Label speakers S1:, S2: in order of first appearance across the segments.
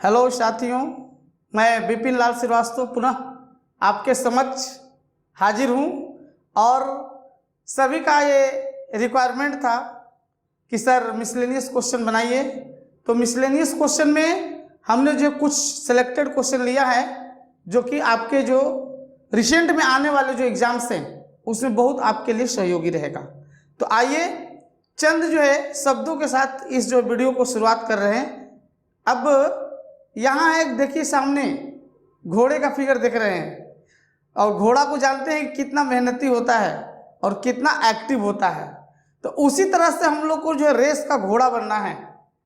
S1: Hello साथियों, मैं विपिन लाल श्रीवास्तव पुनः आपके समक्ष हाजिर हूँ। और सभी का ये रिक्वायरमेंट था कि सर मिसलेनियस क्वेश्चन बनाइए। तो मिसलेनियस क्वेश्चन में हमने जो कुछ सिलेक्टेड क्वेश्चन लिया है जो कि आपके जो रिसेंट में आने वाले जो एग्जाम्स हैं उसमें बहुत आपके लिए सहयोगी रहेगा। तो आइए चंद जो है शब्दों के साथ इस जो वीडियो को शुरुआत कर रहे हैं। अब यहाँ एक देखिए सामने घोड़े का फिगर देख रहे हैं, और घोड़ा को जानते हैं कितना मेहनती होता है और कितना एक्टिव होता है। तो उसी तरह से हम लोग को जो है रेस का घोड़ा बनना है।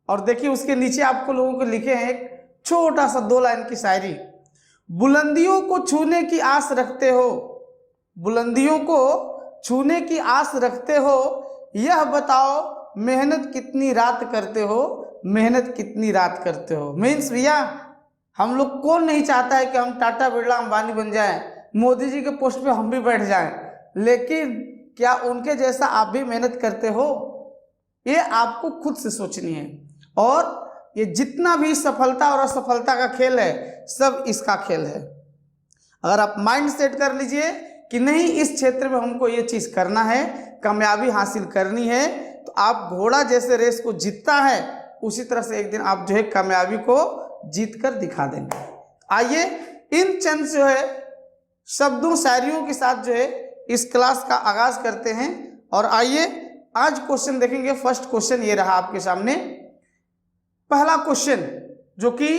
S1: और देखिए उसके नीचे आपको लोगों को लिखे हैं एक छोटा सा 2 लाइन की शायरी। बुलंदियों को छूने की आस रखते हो, बुलंदियों को छूने की आस रखते हो, यह बताओ मेहनत कितनी रात करते हो, मेहनत कितनी रात करते हो। मीन्स भैया हम लोग कौन नहीं चाहता है कि हम टाटा बिरला अंबानी बन जाएं, मोदी जी के पोस्ट पे हम भी बैठ जाएं, लेकिन क्या उनके जैसा आप भी मेहनत करते हो? ये आपको खुद से सोचनी है। और ये जितना भी सफलता और असफलता का खेल है सब इसका खेल है। अगर आप माइंड सेट कर लीजिए कि नहीं इस क्षेत्र में हमको ये चीज करना है, कामयाबी हासिल करनी है, तो आप घोड़ा जैसे रेस को जीतता है उसी तरह से एक दिन आप जो है कामयाबी को जीत कर दिखा देंगे। आइए इन चंद जो है शब्दों शायरियों के साथ जो है इस क्लास का आगाज करते हैं। और आइए आज क्वेश्चन देखेंगे। फर्स्ट क्वेश्चन ये रहा आपके सामने। पहला क्वेश्चन जो कि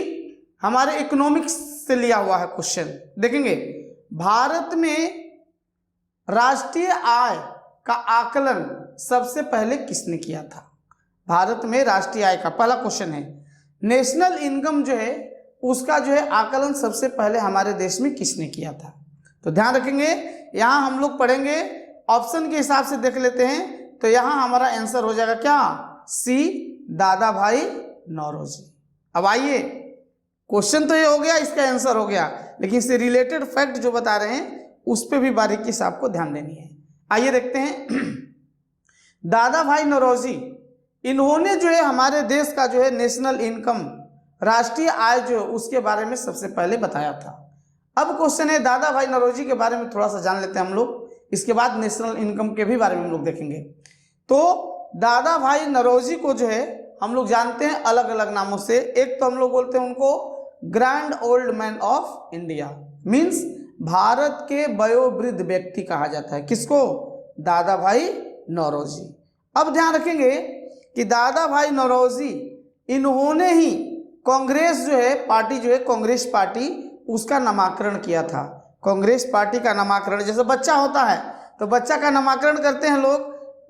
S1: हमारे इकोनॉमिक्स से लिया हुआ है क्वेश्चन देखेंगे। भारत में राष्ट्रीय आय का आकलन सबसे पहले किसने किया था? भारत में राष्ट्रीय आय का पहला क्वेश्चन है। नेशनल इनकम जो है उसका जो है आकलन सबसे पहले हमारे देश में किसने किया था? तो ध्यान रखेंगे, यहाँ हम लोग पढ़ेंगे ऑप्शन के हिसाब से देख लेते हैं। तो यहाँ हमारा आंसर हो जाएगा क्या? सी, दादा भाई नौरोजी। अब आइए क्वेश्चन तो ये हो गया, इसका आंसर हो गया, लेकिन इससे रिलेटेड फैक्ट जो बता रहे हैं उस पर भी बारीकी से आपको ध्यान देनी है। आइए देखते हैं। दादा भाई नौरोजी इन्होंने जो है हमारे देश का जो है नेशनल इनकम, राष्ट्रीय आय जो है उसके बारे में सबसे पहले बताया था। अब क्वेश्चन है दादा भाई नौरोजी के बारे में थोड़ा सा जान लेते हैं हम लोग, इसके बाद नेशनल इनकम के भी बारे में हम लोग देखेंगे। तो दादा भाई नौरोजी को जो है हम लोग जानते हैं अलग अलग नामों से। एक तो हम लोग बोलते हैं उनको grand old man of India, means Bharat के वयोवृद्ध व्यक्ति कहा जाता है। किसको? दादा भाई नौरोजी। अब ध्यान रखेंगे कि दादा भाई नौरोजी इन्होंने ही कांग्रेस जो है पार्टी जो है कांग्रेस पार्टी उसका नामकरण किया था। कांग्रेस पार्टी का नामकरण जैसे बच्चा होता है तो बच्चा का नामकरण करते हैं लोग,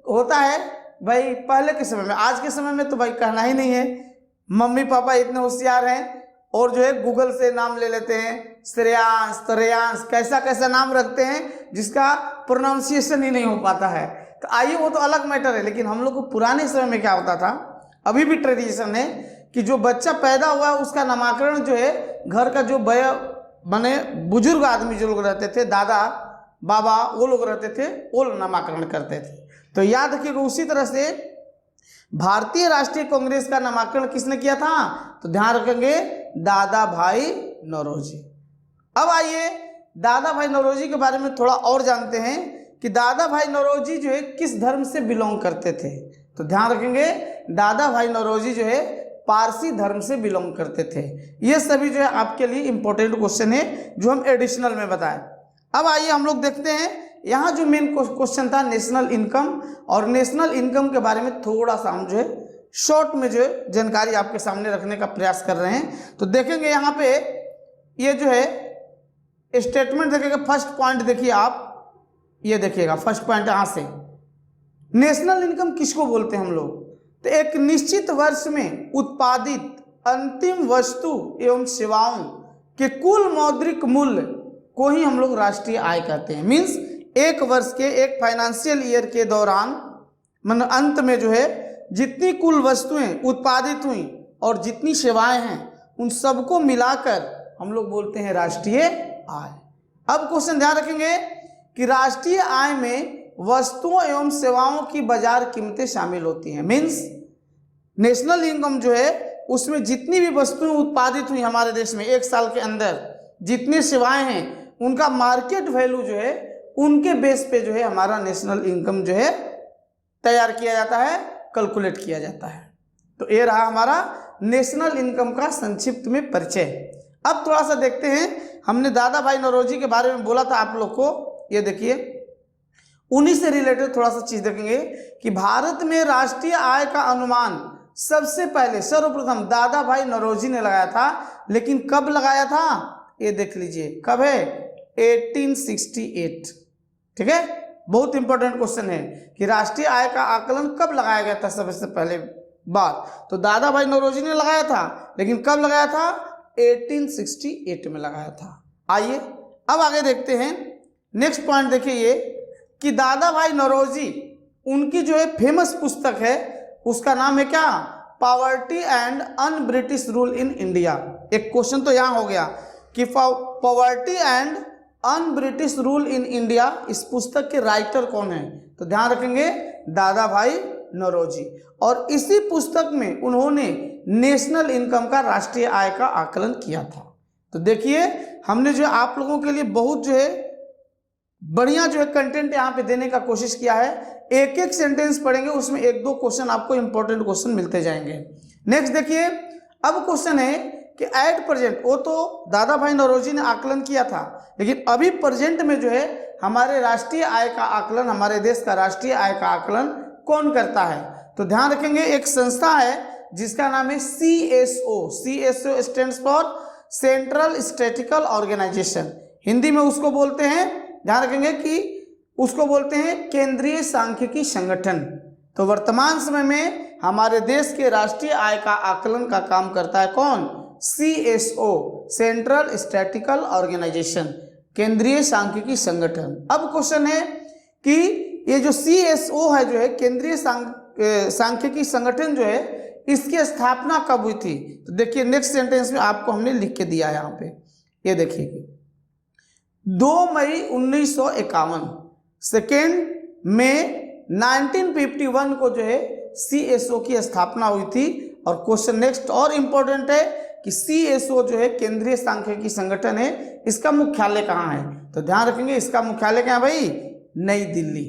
S1: होता है भाई पहले के समय में। आज के समय में तो भाई कहना ही नहीं है, मम्मी पापा इतने होशियार हैं और जो है गूगल से नाम ले लेते हैं, श्रेयांश, त्रेयांश, कैसा कैसा नाम रखते हैं जिसका प्रोनाउंसिएशन ही नहीं हो पाता है। तो आइए वो तो अलग मैटर है, लेकिन हम लोग को पुराने समय में क्या होता था, अभी भी ट्रेडिशन है कि जो बच्चा पैदा हुआ उसका नामकरण जो है घर का जो बने बुजुर्ग आदमी जो लोग रहते थे, दादा बाबा वो लोग रहते थे, वो नामकरण करते थे। तो याद रखिएगा उसी तरह से भारतीय राष्ट्रीय कांग्रेस का नामकरण किसने किया था? तो ध्यान रखेंगे दादा भाई नौरोजी। अब आइए दादा भाई नौरोजी के बारे में थोड़ा और जानते हैं कि दादा भाई नौरोजी जो है किस धर्म से बिलोंग करते थे। तो ध्यान रखेंगे दादा भाई नौरोजी जो है पारसी धर्म से बिलोंग करते थे। ये सभी जो है आपके लिए इंपॉर्टेंट क्वेश्चन है जो हम एडिशनल में बताएं। अब आइए हम लोग देखते हैं यहाँ जो मेन क्वेश्चन था नेशनल इनकम, और नेशनल इनकम के बारे में थोड़ा सा हम जो है शॉर्ट में जो है जानकारी आपके सामने रखने का प्रयास कर रहे हैं। तो देखेंगे यहाँ पे ये जो है स्टेटमेंट देखेंगे। फर्स्ट पॉइंट देखिए आप, ये देखिएगा फर्स्ट पॉइंट यहाँ से, नेशनल इनकम किसको बोलते हैं हम लोग? तो एक निश्चित वर्ष में उत्पादित अंतिम वस्तु एवं सेवाओं के कुल मौद्रिक मूल्य को ही हम लोग राष्ट्रीय आय कहते हैं। मीन्स एक वर्ष के, एक फाइनेंशियल ईयर के दौरान मतलब अंत में जो है जितनी कुल वस्तुएं उत्पादित हुई और जितनी सेवाएं हैं उन सबको मिलाकर हम लोग बोलते हैं राष्ट्रीय आय। अब क्वेश्चन ध्यान रखेंगे कि राष्ट्रीय आय में वस्तुओं एवं सेवाओं की बाजार कीमतें शामिल होती हैं। मीन्स नेशनल इनकम जो है उसमें जितनी भी वस्तुएं उत्पादित हुई हमारे देश में एक साल के अंदर, जितनी सेवाएं हैं, उनका मार्केट वैल्यू जो है उनके बेस पे जो है हमारा नेशनल इनकम जो है तैयार किया जाता है, कैलकुलेट किया जाता है। तो ये रहा हमारा नेशनल इनकम का संक्षिप्त में परिचय। अब थोड़ा सा देखते हैं, हमने दादा भाई नौरोजी के बारे में बोला था आप लोग को, ये देखिए उन्हीं से रिलेटेड थोड़ा सा चीज देखेंगे कि भारत में राष्ट्रीय आय का अनुमान सबसे पहले सर्वप्रथम दादा भाई नौरोजी ने लगाया था, लेकिन कब लगाया था ये देख लीजिए, कब है 1868। ठीक है, बहुत इंपॉर्टेंट क्वेश्चन है कि राष्ट्रीय आय का आकलन कब लगाया गया था सबसे पहले बात, तो दादा भाई नौरोजी ने लगाया था, लेकिन कब लगाया था 1868 में लगाया था। आइए अब आगे देखते हैं, नेक्स्ट पॉइंट देखिए ये कि दादा भाई नौरोजी उनकी जो है फेमस पुस्तक है उसका नाम है क्या, poverty and un British rule in India. एक क्वेश्चन तो यहाँ हो गया कि poverty and un British rule in India, इस पुस्तक के राइटर कौन है, तो ध्यान रखेंगे दादा भाई नौरोजी। और इसी पुस्तक में उन्होंने नेशनल इनकम का, राष्ट्रीय आय का आकलन किया था। तो देखिए हमने जो आप लोगों के लिए बहुत जो है बढ़िया जो है कंटेंट यहाँ पे देने का कोशिश किया है। एक एक सेंटेंस पढ़ेंगे, उसमें एक दो क्वेश्चन आपको इंपॉर्टेंट क्वेश्चन मिलते जाएंगे। नेक्स्ट देखिए, अब क्वेश्चन है कि एट प्रेजेंट, वो तो दादा भाई नौरोजी ने आकलन किया था, लेकिन अभी प्रेजेंट में जो है हमारे राष्ट्रीय आय का आकलन, हमारे देश का राष्ट्रीय आय का आकलन कौन करता है, तो ध्यान रखेंगे एक संस्था है जिसका नाम है CSO। CSO stands for central statistical organisation, Hindi में उसको बोलते हैं, ध्यान रखेंगे कि उसको बोलते हैं केंद्रीय सांख्यिकी संगठन। तो वर्तमान समय में हमारे देश के राष्ट्रीय आय का आकलन का काम करता है कौन, CSO, सेंट्रल स्टैटिस्टिकल ऑर्गेनाइजेशन, केंद्रीय सांख्यिकी संगठन। अब क्वेश्चन है कि ये जो CSO है जो है केंद्रीय सांख्यिकी संगठन जो है, इसकी स्थापना कब हुई थी, तो देखिए नेक्स्ट सेंटेंस में आपको हमने लिख के दिया है यहाँ पे, ये देखिए 2 मई 1951, 2 मई 1951 को जो है CSO की स्थापना हुई थी। और क्वेश्चन नेक्स्ट और इम्पोर्टेंट है कि CSO जो है केंद्रीय सांख्यिकी संगठन है, इसका मुख्यालय कहाँ है, तो ध्यान रखेंगे इसका मुख्यालय कहाँ है भाई, नई दिल्ली।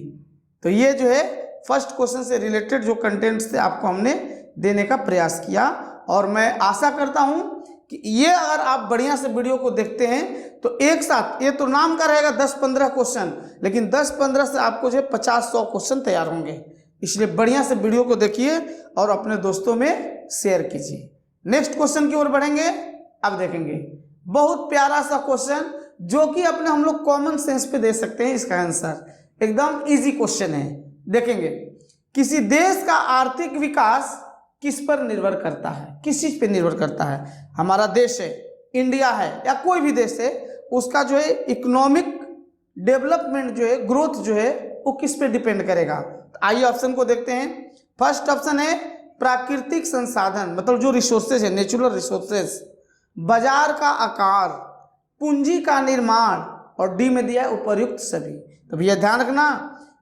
S1: तो ये जो है फर्स्ट क्वेश्चन से रिलेटेड जो कंटेंट से आपको हमने देने का प्रयास किया, और मैं आशा करता हूं कि ये अगर आप बढ़िया से वीडियो को देखते हैं तो एक साथ, ये तो नाम का रहेगा 10-15 क्वेश्चन, लेकिन 10-15 से आपको जो है 50-100 क्वेश्चन तैयार होंगे। इसलिए बढ़िया से वीडियो को देखिए और अपने दोस्तों में शेयर कीजिए। नेक्स्ट क्वेश्चन की ओर बढ़ेंगे। अब देखेंगे बहुत प्यारा सा क्वेश्चन जो कि अपने हम लोग कॉमन सेंस पे दे सकते हैं, इसका आंसर एकदम इजी क्वेश्चन है। देखेंगे किसी देश का आर्थिक विकास किस पर निर्भर करता है, किस चीज पे निर्भर करता है, हमारा देश है, इंडिया है या कोई भी देश है, उसका जो है इकोनॉमिक डेवलपमेंट जो है, ग्रोथ जो है, वो किस पे डिपेंड करेगा। तो आइए ऑप्शन को देखते हैं। फर्स्ट ऑप्शन है प्राकृतिक संसाधन, मतलब जो रिसोर्सेज है, नेचुरल रिसोर्सेज, बाजार का आकार, पूंजी का निर्माण, और डी में दिया है उपर्युक्त सभी। तो भैया ध्यान रखना,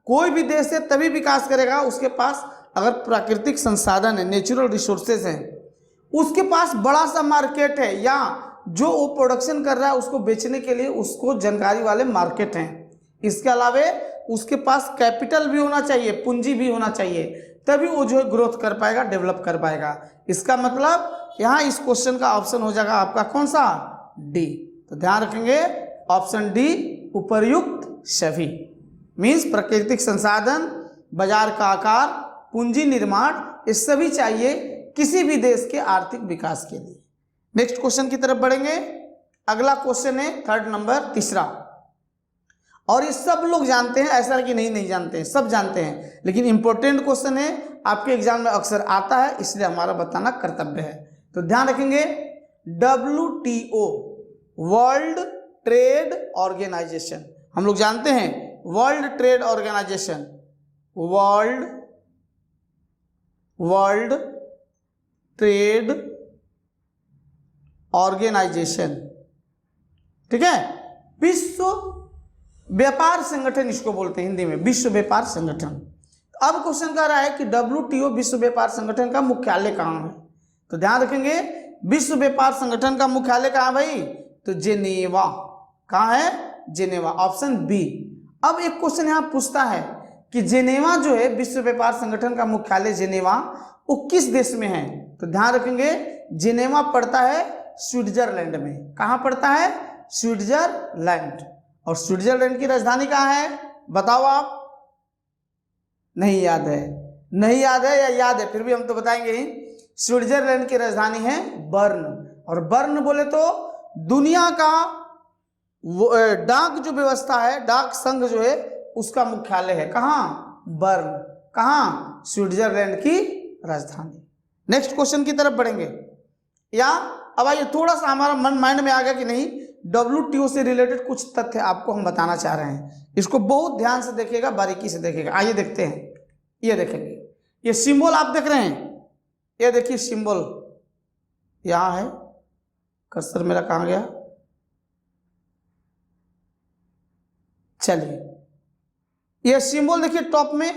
S1: कोई भी देश है तभी विकास करेगा उसके पास अगर प्राकृतिक संसाधन है, नेचुरल रिसोर्सेज हैं, उसके पास बड़ा सा मार्केट है, या जो वो प्रोडक्शन कर रहा है उसको बेचने के लिए उसको जानकारी वाले मार्केट हैं। इसके अलावा उसके पास कैपिटल भी होना चाहिए, पूंजी भी होना चाहिए, तभी वो जो है ग्रोथ कर पाएगा, डेवलप कर पाएगा। इसका मतलब यहाँ इस क्वेश्चन का ऑप्शन हो जाएगा आपका कौन सा, डी। तो ध्यान रखेंगे ऑप्शन डी उपर्युक्त सभी, मीन्स प्राकृतिक संसाधन, बाजार का आकार, पूंजी निर्माण, ये सभी चाहिए किसी भी देश के आर्थिक विकास के लिए। नेक्स्ट क्वेश्चन की तरफ बढ़ेंगे। अगला क्वेश्चन है 3rd नंबर, तीसरा, और ये सब लोग जानते हैं, ऐसा कि नहीं जानते हैं, सब जानते हैं, लेकिन इंपॉर्टेंट क्वेश्चन है, आपके एग्जाम में अक्सर आता है, इसलिए हमारा बताना कर्तव्य है। तो ध्यान रखेंगे WTO, वर्ल्ड ट्रेड ऑर्गेनाइजेशन, हम लोग जानते हैं world trade organisation, world trade organisation, ठीक है, विश्व व्यापार संगठन इसको बोलते हैं हिंदी में, विश्व व्यापार संगठन। अब क्वेश्चन कह रहा है कि WTO विश्व व्यापार संगठन का मुख्यालय कहाँ है। तो ध्यान रखेंगे विश्व व्यापार संगठन का मुख्यालय कहाँ है भाई? तो जेनेवा। कहाँ है? Geneva, option B. अब एक क्वेश्चन यहाँ पूछता है कि जेनेवा जो है विश्व व्यापार संगठन का मुख्यालय जेनेवा, वो किस देश में है? तो ध्यान रखेंगे जेनेवा पड़ता है स्विट्जरलैंड में। कहाँ पड़ता है? स्विट्जरलैंड। और स्विट्जरलैंड की राजधानी कहाँ है बताओ आप? नहीं याद है? नहीं याद है या याद है? फिर भी हम तो बताएंगे ही। स्विट्जरलैंड की राजधानी है बर्न। और बर्न बोले तो दुनिया का डाक जो व्यवस्था है, डाक संघ जो है, उसका मुख्यालय है कहाँ? बर्न। कहाँ? स्विट्जरलैंड की राजधानी। नेक्स्ट क्वेश्चन की तरफ बढ़ेंगे। या अब आइए थोड़ा सा हमारा मन माइंड में आ गया कि नहीं, WTO से रिलेटेड कुछ तथ्य आपको हम बताना चाह रहे हैं। इसको बहुत ध्यान से देखिएगा, बारीकी से देखिएगा। आइए देखते हैं। ये देखेंगे, ये सिंबल आप देख रहे हैं, ये देखिए सिंबल यहाँ है। कर्सर मेरा कहाँ गया? चलिए, ये सिंबल देखिए टॉप में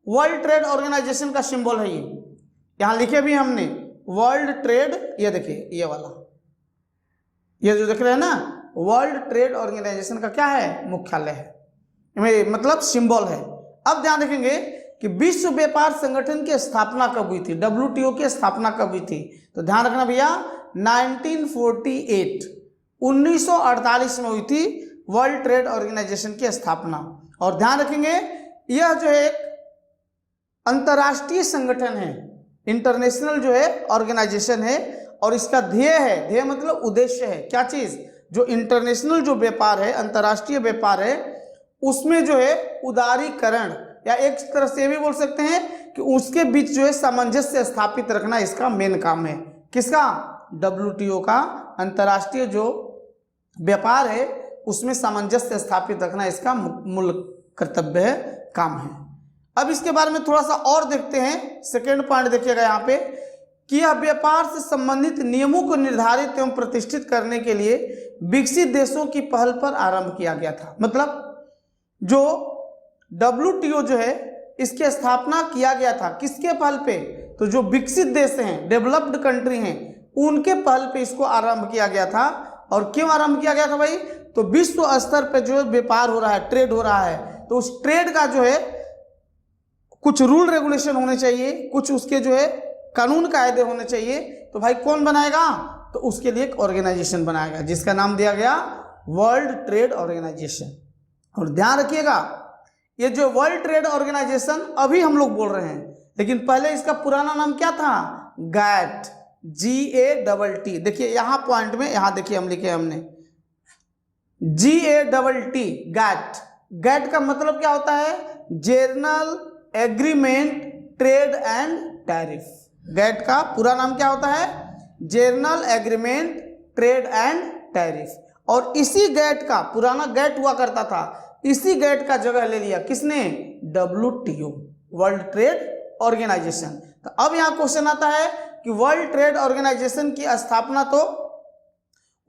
S1: वर्ल्ड ट्रेड ऑर्गेनाइजेशन का सिंबल है। ये यहाँ लिखे भी हमने वर्ल्ड ट्रेड, ये देखिए ये वाला, ये जो देख रहे हैं ना, वर्ल्ड ट्रेड ऑर्गेनाइजेशन का क्या है? मुख्यालय है, मतलब सिंबल है। अब ध्यान रखेंगे कि विश्व व्यापार संगठन की स्थापना कब हुई थी? WTO की स्थापना कब हुई थी? तो ध्यान रखना भैया 1948, 1948 में हुई थी वर्ल्ड ट्रेड ऑर्गेनाइजेशन की स्थापना। और ध्यान रखेंगे यह जो है एक अंतर्राष्ट्रीय संगठन है, इंटरनेशनल जो है ऑर्गेनाइजेशन है। और इसका ध्येय है, ध्येय मतलब उद्देश्य है, क्या चीज? जो इंटरनेशनल जो व्यापार है, अंतर्राष्ट्रीय व्यापार है, उसमें जो है उदारीकरण, या एक तरह से भी बोल सकते हैं कि उसके बीच जो है सामंजस्य स्थापित रखना इसका मेन काम है। किसका? WTO का। अंतर्राष्ट्रीय जो व्यापार है उसमें सामंजस्य स्थापित रखना इसका मूल कर्तव्य है, काम है। अब इसके बारे में थोड़ा सा और देखते हैं। सेकेंड पॉइंट देखिएगा यहाँ पे कि यह व्यापार से संबंधित नियमों को निर्धारित एवं प्रतिष्ठित करने के लिए विकसित देशों की पहल पर आरंभ किया गया था। मतलब जो WTO जो है इसकी स्थापना किया गया था किसके पहल पे? तो जो विकसित देश हैं, डेवलप्ड कंट्री हैं, उनके पहल पे इसको आरंभ किया गया था। और क्यों आरंभ किया गया था भाई? तो विश्व स्तर पे जो व्यापार हो रहा है, ट्रेड हो रहा है, तो उस ट्रेड का जो है कुछ रूल रेगुलेशन होने चाहिए, कुछ उसके जो है कानून कायदे होने चाहिए। तो भाई कौन बनाएगा? तो उसके लिए एक ऑर्गेनाइजेशन बनाएगा जिसका नाम दिया गया वर्ल्ड ट्रेड ऑर्गेनाइजेशन। और ध्यान रखिएगा ये जो वर्ल्ड ट्रेड ऑर्गेनाइजेशन अभी हम लोग बोल रहे हैं, लेकिन पहले इसका पुराना नाम क्या था? GATT, GATT। देखिए यहाँ पॉइंट में, यहाँ देखिए हम लिखे हमने GATT, गैट। गैट का मतलब क्या होता है? General agreement trade and tariff. GATT का पूरा नाम क्या होता है? General agreement trade and tariff. और इसी गैट का, पुराना गैट हुआ करता था, इसी गैट का जगह ले लिया किसने? WTO, world trade organisation. तो अब यहाँ क्वेश्चन आता है कि वर्ल्ड ट्रेड ऑर्गेनाइजेशन की स्थापना तो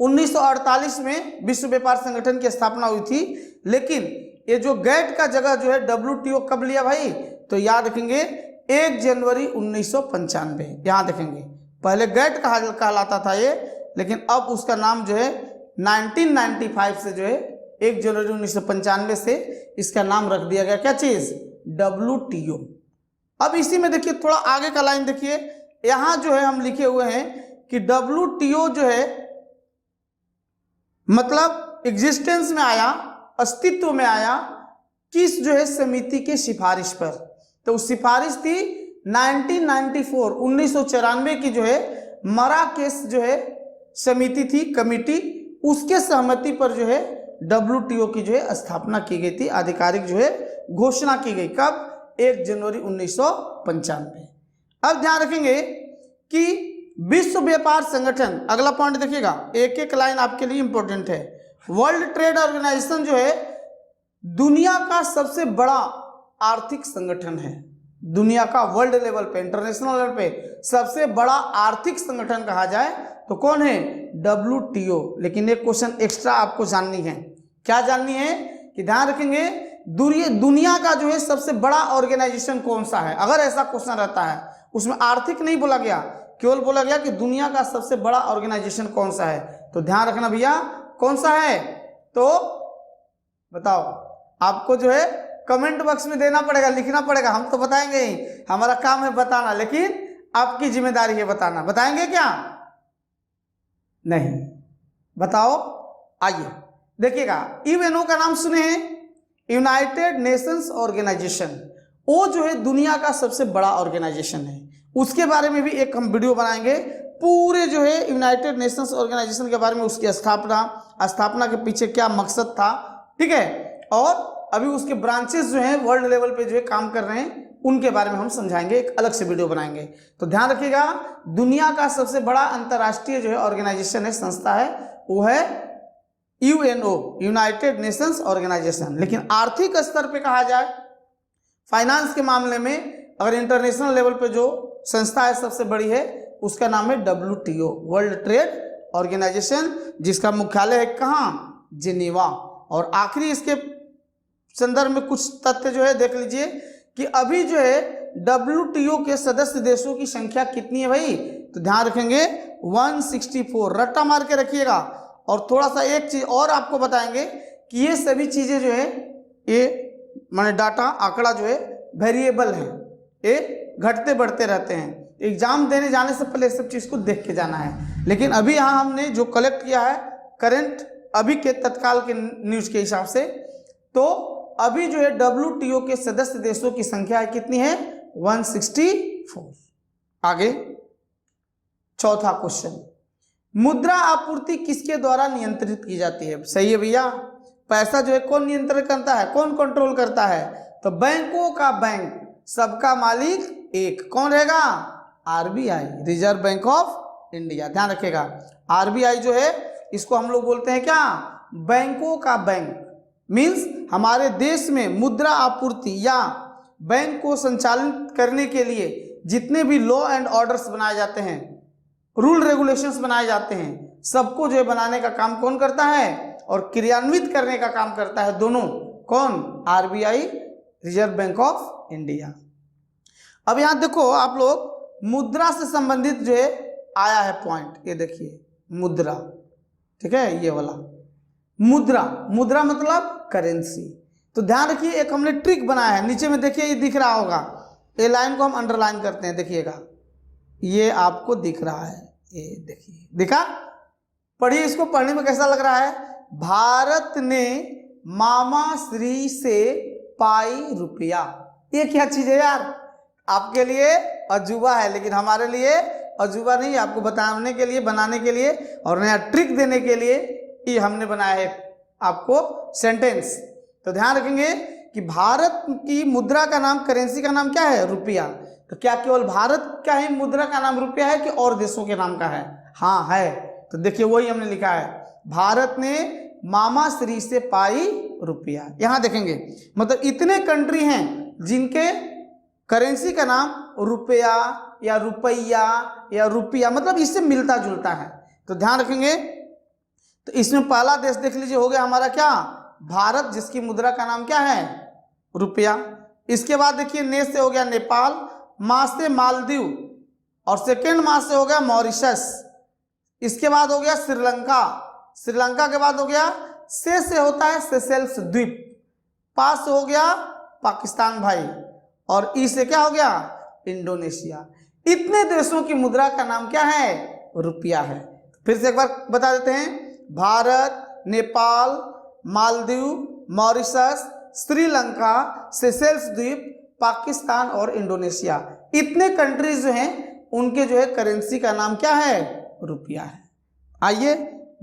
S1: 1948 में विश्व व्यापार संगठन की स्थापना हुई थी, लेकिन ये जो गैट का जगह जो है WTO कब लिया भाई? तो याद रखेंगे 1 जनवरी 1995। यहाँ देखेंगे पहले गैट कहलाता था ये, लेकिन अब उसका नाम जो है 1995 से जो है 1 जनवरी 1995 से इसका नाम रख दिया गया, क्या चीज? WTO। अब इसी में देखिए थोड़ा आगे का लाइन देखिए, यहाँ जो है हम लिखे हुए हैं कि WTO जो है मतलब एग्जिस्टेंस में आया, अस्तित्व में आया किस जो है समिति के सिफारिश पर? तो सिफारिश थी 1994, 1994 की जो है मराकेश जो है समिति थी, कमिटी, उसके सहमति पर जो है WTO की जो है स्थापना की गई थी, आधिकारिक जो है घोषणा की गई। कब? 1 जनवरी 1995। अब ध्यान रखेंगे कि विश्व व्यापार संगठन, अगला पॉइंट देखिएगा, एक एक लाइन आपके लिए इंपॉर्टेंट है। वर्ल्ड ट्रेड ऑर्गेनाइजेशन जो है दुनिया का सबसे बड़ा आर्थिक संगठन है। दुनिया का वर्ल्ड लेवल पे, इंटरनेशनल लेवल पे सबसे बड़ा आर्थिक संगठन कहा जाए तो कौन है? WTO। लेकिन एक क्वेश्चन एक्स्ट्रा आपको जाननी है। क्या जाननी है? कि ध्यान रखेंगे दुनिया का जो है सबसे बड़ा ऑर्गेनाइजेशन कौन सा है? अगर ऐसा क्वेश्चन रहता है, उसमें आर्थिक नहीं बोला गया, केवल बोला गया कि दुनिया का सबसे बड़ा ऑर्गेनाइजेशन कौन सा है। तो ध्यान रखना भैया कौन सा है, तो बताओ। आपको जो है कमेंट बॉक्स में देना पड़ेगा, लिखना पड़ेगा, हम तो बताएंगे ही, हमारा काम है बताना, लेकिन आपकी जिम्मेदारी है बताना। बताएंगे क्या? नहीं, बताओ। आइए देखिएगा, यूएनओ का नाम सुने हैं, यूनाइटेड नेशंस ऑर्गेनाइजेशन। वो जो है दुनिया का सबसे बड़ा ऑर्गेनाइजेशन है। उसके बारे में भी एक हम वीडियो बनाएंगे, पूरे जो है यूनाइटेड नेशंस ऑर्गेनाइजेशन के बारे में, उसकी स्थापना के पीछे क्या मकसद था, ठीक है, और अभी उसके ब्रांचेस जो हैं वर्ल्ड लेवल पे जो है काम कर रहे हैं, उनके बारे में हम समझाएंगे, एक अलग से वीडियो बनाएंगे। तो ध्यान रखिएगा, दुनिया का सबसे बड़ा अंतर्राष्ट्रीय जो है ऑर्गेनाइजेशन है, संस्था है, वो है यूएनओ, यूनाइटेड नेशंस ऑर्गेनाइजेशन। लेकिन आर्थिक स्तर पे कहा जाए, फाइनेंस के मामले में, अगर इंटरनेशनल लेवल पे जो संस्था है सबसे बड़ी है, उसका नाम है WTO, वर्ल्ड ट्रेड ऑर्गेनाइजेशन, जिसका मुख्यालय है कहाँ? जिनेवा। और आखिरी इसके संदर्भ में कुछ तथ्य जो है देख लीजिए कि अभी जो है WTO के सदस्य देशों की संख्या कितनी है भाई? तो ध्यान रखेंगे 164, रट्टा मार के रखिएगा। और थोड़ा सा एक चीज और आपको बताएंगे कि ये सभी चीजें जो है, ये माने डाटा, आंकड़ा जो है वेरिएबल है, ये घटते बढ़ते रहते हैं। एग्जाम देने जाने से पहले सब चीज को देख के जाना है। लेकिन अभी यहाँ हमने जो कलेक्ट किया है करंट अभी के तत्काल के न्यूज के हिसाब से, तो अभी जो है WTO के सदस्य देशों की संख्या कितनी है? 164। आगे चौथा क्वेश्चन, मुद्रा आपूर्ति किसके द्वारा नियंत्रित की जाती है? सही है भैया, पैसा जो है कौन नियंत्रित करता है, कौन कंट्रोल करता है? तो बैंकों का बैंक, सबका मालिक एक, कौन रहेगा? RBI, reserve bank of India. ध्यान रखिएगा, RBI जो है इसको हम लोग बोलते हैं क्या? बैंकों का बैंक। मीन्स हमारे देश में मुद्रा आपूर्ति या बैंक को संचालित करने के लिए जितने भी लॉ एंड ऑर्डर्स बनाए जाते हैं, रूल रेगुलेशंस बनाए जाते हैं, सबको जो है बनाने का काम कौन करता है और क्रियान्वित करने का काम करता है दोनों, कौन? RBI, reserve bank of India. अब यहां देखो आप लोग, मुद्रा से संबंधित जो है आया है पॉइंट, ये देखिए मुद्रा, ठीक है, ये वाला मुद्रा। मुद्रा मतलब करेंसी। तो ध्यान रखिए, एक हमने ट्रिक बनाया है, नीचे में देखिए, ये दिख रहा होगा, ये लाइन को हम अंडरलाइन करते हैं, देखिएगा, ये आपको दिख रहा है, ये देखिए, दिखा? पढ़िए इसको, पढ़ने में कैसा लग रहा है? भारत ने मामा श्री से पाई रुपया। ये क्या चीज है यार? आपके लिए अजूबा है, लेकिन हमारे लिए अजूबा नहीं, आपको बताने के लिए, बनाने के लिए और नया ट्रिक देने के लिए ये हमने बनाया है आपको सेंटेंस। तो ध्यान रखेंगे कि भारत की मुद्रा का नाम, करेंसी का नाम क्या है? रुपया। तो क्या केवल भारत का ही मुद्रा का नाम रुपया है कि और देशों के नाम का है? हाँ है। तो देखिए वही हमने लिखा है, भारत ने मामा श्री से पाई रुपया। यहां देखेंगे, मतलब इतने कंट्री हैं जिनके करेंसी का नाम रुपया या रुपया या रुपया, मतलब इससे मिलता जुलता है। तो ध्यान रखेंगे, तो इसमें पहला देश देख लीजिए, हो गया हमारा क्या? भारत, जिसकी मुद्रा का नाम क्या है? रुपया। इसके बाद देखिए, ने से हो गया नेपाल, मा से मालदीव, और सेकेंड मा से हो गया मॉरिशस। इसके बाद हो गया श्रीलंका, श्रीलंका के बाद हो गया, से होता है सेशेल्स द्वीप, पा से हो गया पाकिस्तान भाई, और ई से क्या हो गया? इंडोनेशिया। इतने देशों की मुद्रा का नाम क्या है? रुपया है। फिर से एक बार बता देते हैं, भारत, नेपाल, मालदीव, मॉरिशस, श्रीलंका, सेशेल्स द्वीप, पाकिस्तान और इंडोनेशिया, इतने कंट्रीज जो हैं उनके जो है करेंसी का नाम क्या है? रुपया है। आइए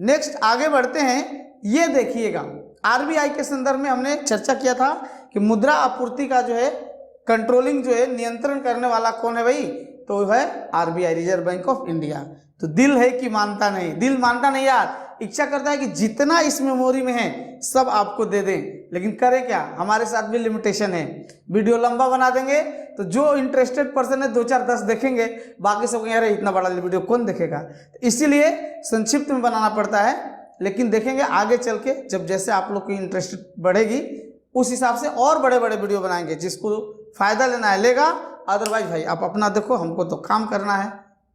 S1: नेक्स्ट आगे बढ़ते हैं। ये देखिएगा, RBI के संदर्भ में हमने चर्चा किया था कि मुद्रा आपूर्ति का जो है कंट्रोलिंग जो है, नियंत्रण करने वाला कौन है भाई? तो है RBI, reserve bank of India. तो दिल है कि मानता नहीं? दिल मानता नहीं यार, इच्छा करता है कि जितना इस मेमोरी में है सब आपको दे दें, लेकिन करें क्या? हमारे साथ भी लिमिटेशन है। वीडियो लंबा बना देंगे तो जो इंटरेस्टेड पर्सन है 2 4 10 देखेंगे, बाकी सब यार इतना बड़ा वीडियो कौन देखेगा? तो इसीलिए संक्षिप्त में बनाना पड़ता है, लेकिन देखेंगे आगे चल के, जब जैसे आप लोग की इंटरेस्ट बढ़ेगी उस हिसाब से और बड़े बड़े वीडियो बनाएंगे। जिसको फायदा लेना है लेगा, अदरवाइज भाई आप अपना देखो, हमको तो काम करना है।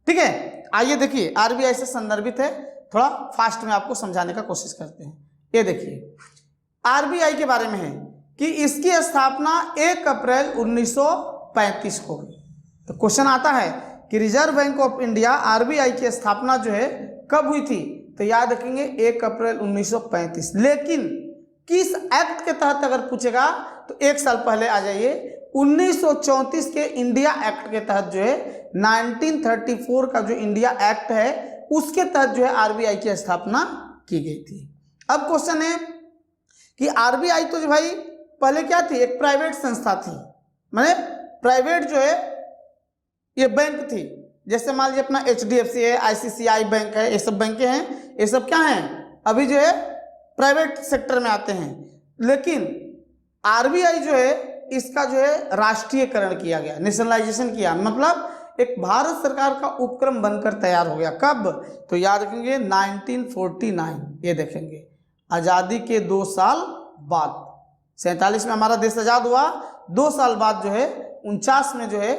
S1: ठीक है, आइए देखिए आरबीआई से संदर्भित है, थोड़ा फास्ट में आपको समझाने का कोशिश करते हैं। ये देखिए आरबीआई के बारे में है कि इसकी स्थापना 1 अप्रैल 1935 को हुई। तो क्वेश्चन आता है कि reserve bank of India RBI की स्थापना जो है कब हुई थी, तो याद रखेंगे 1 अप्रैल 1935। लेकिन किस एक्ट के तहत अगर पूछेगा तो एक साल पहले आ जाइए, 1934 के इंडिया एक्ट के तहत जो है 1934 का जो इंडिया एक्ट है उसके तहत जो है आरबीआई की स्थापना की गई थी। अब क्वेश्चन है कि आरबीआई तो जो भाई पहले क्या थी, एक प्राइवेट संस्था थी, माने प्राइवेट जो है ये बैंक थी। जैसे मान लीजिए अपना एचडीएफसी है, आईसीआईसीआई बैंक है, ये सब बैंकें हैं, ये सब क्या हैं, अभी जो है प्राइवेट सेक्टर में आते हैं। लेकिन आरबीआई जो है इसका जो है राष्ट्रीयकरण किया गया, नेशनलाइजेशन किया, मतलब एक भारत सरकार का उपक्रम बनकर तैयार हो गया। कब, तो याद रखेंगे 1949। ये देखेंगे आज़ादी के 2 साल बाद, 47 में हमारा देश आज़ाद हुआ, 2 साल बाद जो है 49 में जो है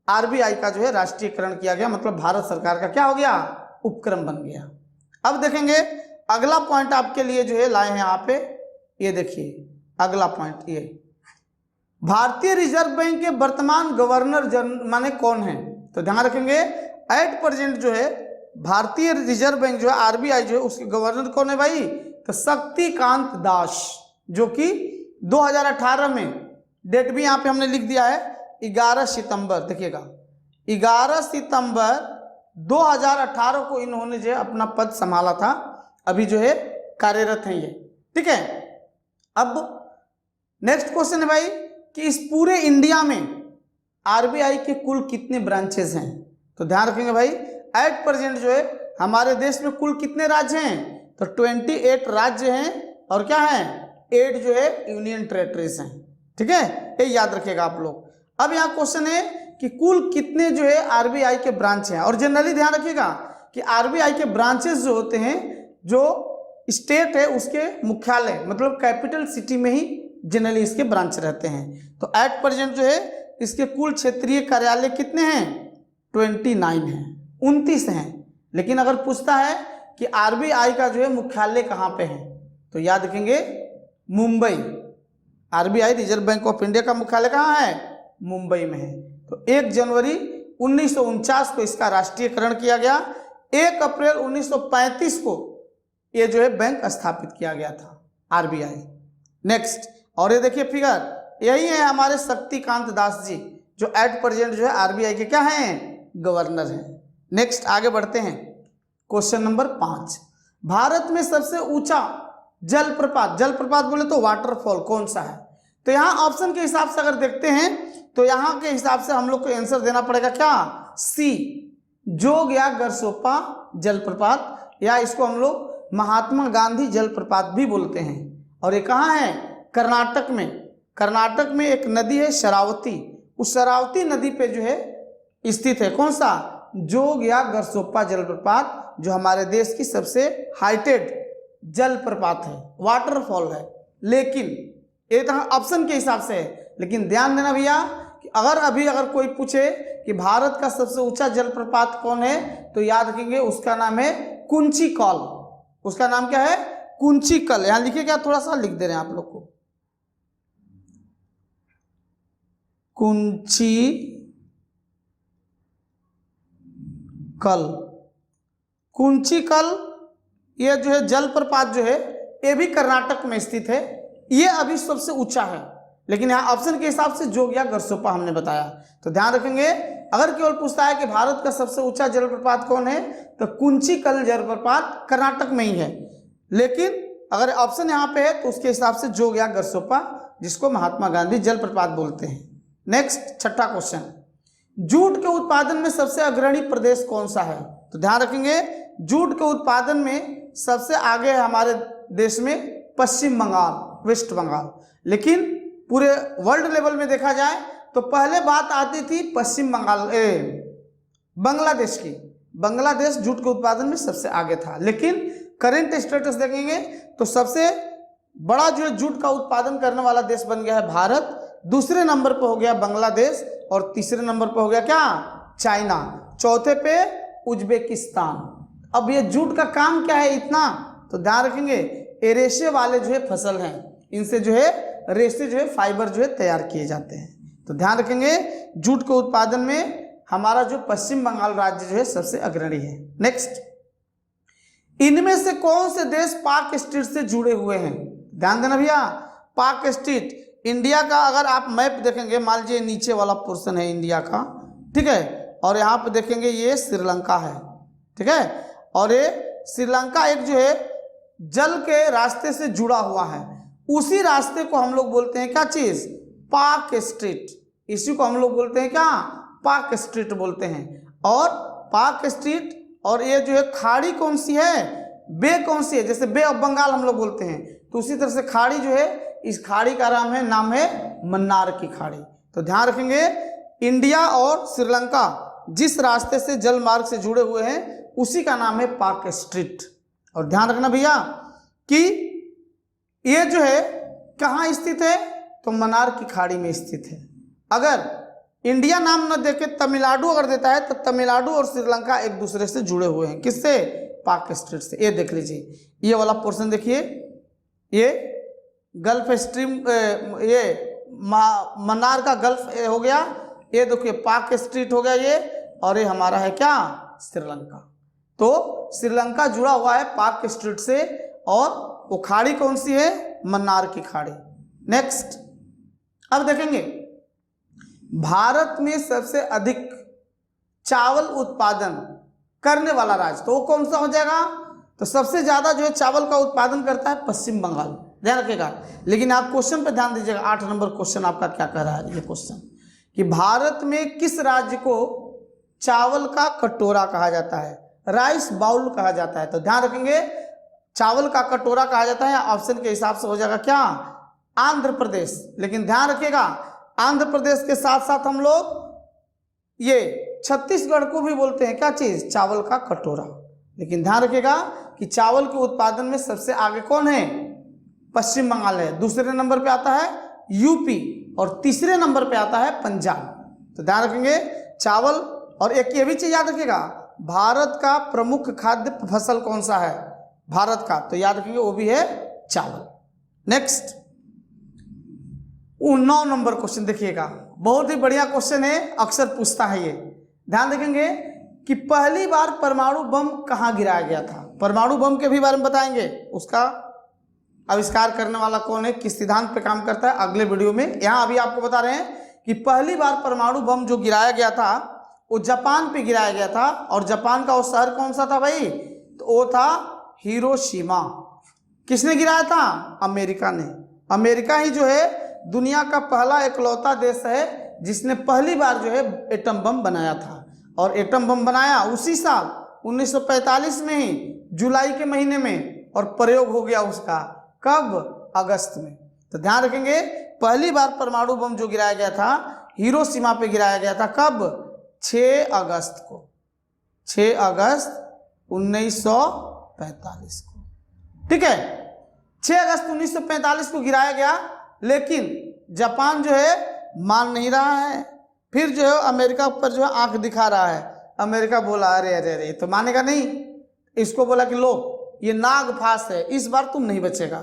S1: आरबीआई का जो है राष्ट्रीयकरण किया गया, मतलब भारत सरकार का क्या हो गया, उपक्रम बन गया। अब देखेंगे अगला पॉइंट आपके लिए जो है लाए हैं यहाँ पे, ये देखिए अगला पॉइंट, ये भारतीय रिजर्व बैंक के वर्तमान गवर्नर जनरल माने कौन है, तो ध्यान रखेंगे एट प्रेजेंट जो है भारतीय रिजर्व बैंक जो है आरबीआई जो है उसके गवर्नर कौन है भाई, तो शक्तिकांत दास, जो कि 2018 में, डेट भी यहाँ पे हमने लिख दिया है 11 सितंबर, देखिएगा 11 सितंबर 2018 को इन्होंने जो है अपना पद संभाला था, अभी जो है कार्यरत हैं ये, ठीक है। अब नेक्स्ट क्वेश्चन है भाई कि इस पूरे इंडिया में आरबीआई के कुल कितने ब्रांचेस हैं, तो ध्यान रखेंगे भाई एट प्रेजेंट जो है हमारे देश में कुल कितने राज्य हैं, तो 28 राज्य हैं और क्या है 8 जो है यूनियन टेरिटरीज हैं, ठीक है, ये याद रखिएगा आप लोग। अब यहाँ क्वेश्चन है कि कुल कितने जो है आरबीआई के ब्रांच हैं, और जनरली ध्यान रखिएगा कि आरबीआई के ब्रांचेस जो होते हैं, जो स्टेट है उसके मुख्यालय मतलब कैपिटल सिटी में ही जनरली इसके ब्रांच रहते हैं। तो एट प्रेजेंट जो है इसके कुल क्षेत्रीय कार्यालय कितने हैं, 29 हैं, 29 हैं। लेकिन अगर पूछता है कि आरबीआई का जो है मुख्यालय कहाँ पे है, तो याद रखेंगे Mumbai, RBI reserve bank of India का मुख्यालय कहाँ है, मुंबई में है। तो 1 जनवरी 1949 को इसका राष्ट्रीयकरण किया गया, 1 अप्रैल 1935 को ये जो है बैंक स्थापित किया गया था आरबीआई। नेक्स्ट, और ये देखिए फिगर, यही है हमारे शक्तिकांत दास जी, जो एट प्रेजेंट जो है आरबीआई के क्या हैं, गवर्नर हैं। नेक्स्ट आगे बढ़ते हैं, क्वेश्चन नंबर 5, भारत में सबसे ऊंचा जलप्रपात, जलप्रपात बोले तो वाटरफॉल कौन सा है, तो यहाँ ऑप्शन के हिसाब से अगर देखते हैं तो यहाँ के हिसाब से हम लोग को आंसर देना पड़ेगा क्या, सी, जोग या गरसोप्पा जलप्रपात, या इसको हम लोग महात्मा गांधी जलप्रपात भी बोलते हैं। और ये कहाँ है, कर्नाटक में, कर्नाटक में एक नदी है शरावती, उस शरावती नदी पे जो है स्थित है कौन सा, जोग या गरसोप्पा जलप्रपात, जो हमारे देश की सबसे हाइटेड जलप्रपात है, वाटरफॉल है। लेकिन ये तो ऑप्शन के हिसाब से है, लेकिन ध्यान देना भैया कि अगर कोई पूछे कि भारत का सबसे ऊंचा जलप्रपात कौन है, तो याद रखेंगे उसका नाम है कुंचिकल, उसका नाम क्या है, कुंचिकल। यहां लिखिए, क्या थोड़ा सा लिख दे रहे हैं आप लोग को, कुंचिकल, ये जो है जलप्रपात जो है ये भी कर्नाटक में स्थित है, ये अभी सबसे ऊंचा है। लेकिन यहाँ ऑप्शन के हिसाब से जोग या गरसोप्पा हमने बताया। तो ध्यान रखेंगे अगर केवल पूछता है कि भारत का सबसे ऊंचा जलप्रपात कौन है, तो कुंचिकल जलप्रपात कर्नाटक में ही है। लेकिन अगर ऑप्शन यहाँ पे है तो उसके हिसाब से जोग या गरसोप्पा, जिसको महात्मा गांधी जलप्रपात बोलते हैं। नेक्स्ट छठा क्वेश्चन, जूट के उत्पादन में सबसे अग्रणी प्रदेश कौन सा है, तो ध्यान रखेंगे जूट के उत्पादन में सबसे आगे है हमारे देश में पश्चिम बंगाल, वेस्ट बंगाल। लेकिन पूरे वर्ल्ड लेवल में देखा जाए तो पहले बात आती थी पश्चिम बंगाल, बांग्लादेश की। बांग्लादेश जूट के उत्पादन में सबसे आगे था। लेकिन करेंट स्टेटस देखेंगे तो सबसे बड़ा जो है जूट का उत्पादन करने वाला देश बन गया है भारत, दूसरे नंबर पर हो गया बांग्लादेश और तीसरे नंबर पर हो गया क्या, चाइना, चौथे पे उज्बेकिस्तान। अब ये जूट का काम क्या है इतना, तो ध्यान रखेंगे ये रेशे वाले जो है फसल हैं, इनसे जो है रेशे जो है फाइबर जो है तैयार किए जाते हैं। तो ध्यान रखेंगे जूट के उत्पादन में हमारा जो पश्चिम बंगाल राज्य जो है सबसे अग्रणी है। नेक्स्ट, इनमें से कौन से देश पाक स्ट्रीट से जुड़े हुए हैं? ध्यान देना भैया, पाक स्ट्रीट इंडिया का अगर आप मैप देखेंगे, मान लीजिए नीचे वाला पोर्शन है इंडिया का, ठीक है, और यहाँ पे देखेंगे ये श्रीलंका है, ठीक है, और ये श्रीलंका एक जो है जल के रास्ते से जुड़ा हुआ है, उसी रास्ते को हम लोग बोलते हैं क्या चीज, पाक स्ट्रीट। इसी को हम लोग बोलते हैं क्या, पाक स्ट्रीट बोलते हैं। और पाक स्ट्रीट और ये जो है खाड़ी कौन सी है, बे कौन सी है, जैसे बे ऑफ बंगाल हम लोग बोलते हैं, तो उसी तरह से खाड़ी जो है, इस खाड़ी का नाम है मन्नार की खाड़ी। तो ध्यान रखेंगे इंडिया और श्रीलंका जिस रास्ते से जल मार्ग से जुड़े हुए हैं उसी का नाम है पाक स्ट्रीट। और ध्यान रखना भैया कि ये जो है कहाँ स्थित है, तो मन्नार की खाड़ी में स्थित है। अगर इंडिया नाम न देके तमिलनाडु अगर देता है तो तमिलनाडु और श्रीलंका एक दूसरे से जुड़े हुए हैं, किससे, पाक स्ट्रीट से। ये देख लीजिए, ये वाला पोर्शन देखिए, ये गल्फ स्ट्रीम, ये मन्नार का गल्फ हो गया, ये देखिए पाक स्ट्रीट हो गया ये, और ये हमारा है क्या, श्रीलंका। तो श्रीलंका जुड़ा हुआ है पाक स्ट्रीट से, और वो खाड़ी कौन सी है, मन्नार की खाड़ी। नेक्स्ट, अब देखेंगे भारत में सबसे अधिक चावल उत्पादन करने वाला राज्य, तो वो कौन सा हो जाएगा, तो सबसे ज्यादा जो है चावल का उत्पादन करता है पश्चिम बंगाल। ध्यान रखिएगा, लेकिन आप क्वेश्चन पे ध्यान दीजिएगा, 8 नंबर क्वेश्चन आपका क्या कह रहा है ये क्वेश्चन, कि भारत में किस राज्य को चावल का कटोरा कहा जाता है, राइस बाउल कहा जाता है। तो ध्यान रखेंगे चावल का कटोरा कहा जाता है, ऑप्शन के हिसाब से हो जाएगा क्या, आंध्र प्रदेश। लेकिन ध्यान रखिएगा आंध्र प्रदेश के साथ साथ हम लोग ये छत्तीसगढ़ को भी बोलते हैं क्या चीज, चावल का कटोरा। लेकिन ध्यान रखिएगा कि चावल के उत्पादन में सबसे आगे कौन है, पश्चिम बंगाल है, दूसरे नंबर पे आता है यूपी, और तीसरे नंबर पे आता है पंजाब। तो ध्यान रखेंगे चावल, और एक ये भी चीज याद रखिएगा, भारत का प्रमुख खाद्य फसल कौन सा है भारत का, तो याद रखेंगे वो भी है चावल। नेक्स्ट, 9 नंबर क्वेश्चन देखिएगा, बहुत ही बढ़िया क्वेश्चन है, अक्सर पूछता है ये। ध्यान रखेंगे कि पहली बार परमाणु बम कहाँ गिराया गया था। परमाणु बम के भी बारे में बताएंगे, उसका आविष्कार करने वाला कौन है, किस सिद्धांत पे काम करता है, अगले वीडियो में। यहाँ अभी आपको बता रहे हैं कि पहली बार परमाणु बम जो गिराया गया था वो जापान पे गिराया गया था, और जापान का वो शहर कौन सा था भाई, तो वो था हिरोशिमा। किसने गिराया था, अमेरिका ने। अमेरिका ही जो है दुनिया का पहला इकलौता देश है जिसने पहली बार जो है एटम बम बनाया था, और एटम बम बनाया उसी साल 1945 में ही जुलाई के महीने में, और प्रयोग हो गया उसका कब, अगस्त में। तो ध्यान रखेंगे पहली बार परमाणु बम जो गिराया गया था हिरोशिमा पे गिराया गया था, कब, 6 अगस्त को, 6 अगस्त 1945 को, ठीक है, 6 अगस्त 1945 को गिराया गया। लेकिन जापान जो है मान नहीं रहा है, फिर जो है अमेरिका पर जो है आंख दिखा रहा है। अमेरिका बोला अरे अरे अरे तो मानेगा नहीं, इसको बोला कि लो ये नागफास है, इस बार तुम नहीं बचेगा।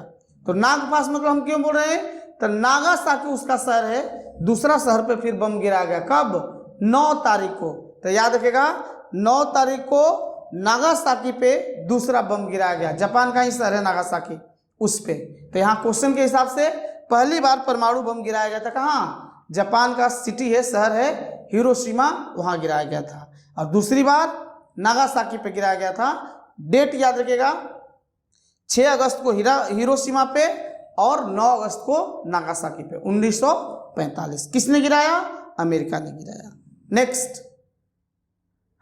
S1: तो नागफास मतलब हम क्यों बोल रहे हैं, तो नागासाकी उसका शहर है, दूसरा शहर पे फिर बम गिराया गया, कब, 9 तारीख को। तो याद रखेगा 9 तारीख को नागासाकी पे दूसरा बम गिराया गया, जापान का ही शहर है नागासाकी, उस पे। तो यहाँ क्वेश्चन के हिसाब से पहली बार परमाणु बम गिराया गया था कहाँ, जापान का सिटी है, शहर है हिरोशिमा, वहां गिराया गया था। और दूसरी बार नागासाकी पे गिराया गया था। डेट याद रखिएगा, 6 अगस्त को हिरोशिमा पे और 9 अगस्त को नागासाकी पे, 1945। किसने गिराया, अमेरिका ने गिराया। नेक्स्ट,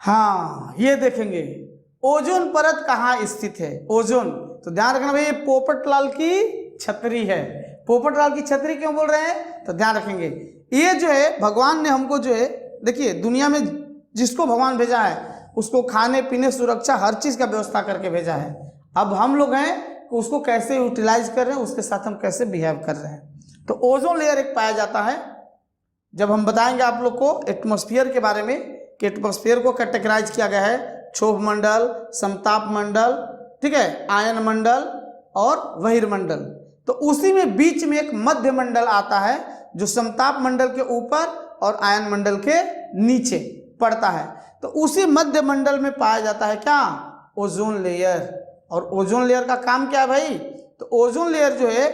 S1: हाँ ये देखेंगे ओजोन परत कहाँ स्थित है, ओजोन। तो ध्यान रखना भाई, ये पोपटलाल की छतरी है। पोपटलाल की छतरी क्यों बोल रहे हैं, तो ध्यान रखेंगे ये जो है भगवान ने हमको जो है, देखिए दुनिया में जिसको भगवान भेजा है उसको खाने पीने सुरक्षा हर चीज का व्यवस्था करके भेजा है। अब हम लोग हैं कि उसको कैसे यूटिलाइज कर रहे हैं, उसके साथ हम कैसे बिहेव कर रहे हैं। तो ओजोन लेयर एक पाया जाता है, जब हम बताएंगे आप लोग को एटमॉस्फेयर के बारे में कि एटमॉस्फेयर को कैटेगराइज किया गया है क्षोभ मंडल, समताप मंडल, ठीक है, आयन मंडल और बहिर्मंडल। तो उसी में बीच में एक मध्य मंडल आता है जो समताप मंडल के ऊपर और आयन मंडल के नीचे पड़ता है। तो उसी मध्य मंडल में पाया जाता है क्या, ओजोन लेयर। और ओजोन लेयर का काम क्या है भाई, तो ओजोन लेयर जो है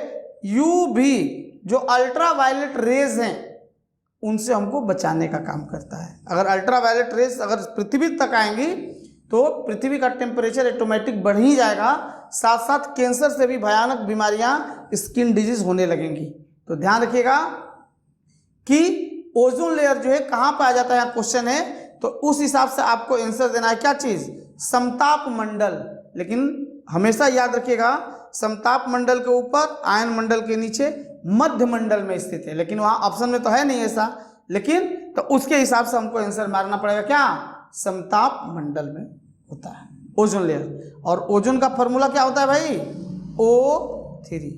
S1: यूवी जो अल्ट्रा वायलेट रेज हैं उनसे हमको बचाने का काम करता है। अगर अल्ट्रा वायलेट रेज अगर पृथ्वी तक आएंगी तो पृथ्वी का टेम्परेचर ऑटोमेटिक बढ़ ही जाएगा, साथ साथ कैंसर से भी भयानक बीमारियां, स्किन डिजीज होने लगेंगी। तो ध्यान रखिएगा कि ओजोन लेयर जो है कहाँ पाया जाता है, क्वेश्चन है, तो उस हिसाब से आपको आंसर देना है। क्या चीज, समताप मंडल। लेकिन हमेशा याद रखिएगा समताप मंडल के ऊपर, आयन मंडल के नीचे, मध्य मंडल में स्थित है। लेकिन वहां ऑप्शन में तो है नहीं ऐसा, लेकिन तो उसके हिसाब से हमको आंसर मारना पड़ेगा क्या, समताप मंडल में होता है ओजोन लेयर। और ओजोन का फॉर्मूला क्या होता है भाई, O3।